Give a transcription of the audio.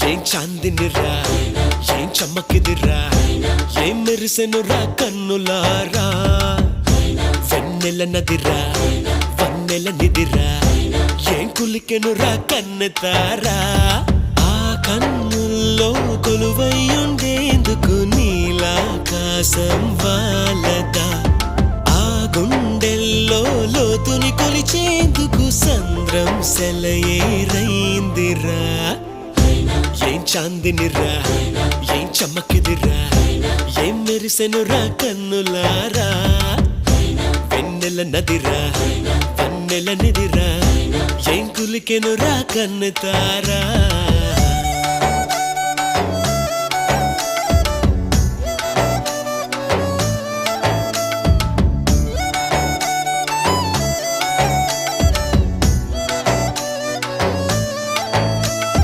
ఏం చాందినిరా ఏం చమ్మకిదిరా ఏం మెరిసెనురా కన్నులారా వెన్నెల నదిరా వన్నెల నిదిరా ఏం కులికెనురా కన్నెతారా ఆ కన్నుల్లో కొలువయ్యుండేందుకు నీలాకాశం వాలదా ఆ గుండెల్లో లోతుని కొలిచేందుకు సంద్రం సెలయేరైందిరా ఏం చాందినిరా ఏం చమ్మకిదిరా ఏం మెరిసెనురా కన్నులారా వెన్నెల నదిరా వన్నెల నిదిరా ఏం కులికెనురా కన్నెతారా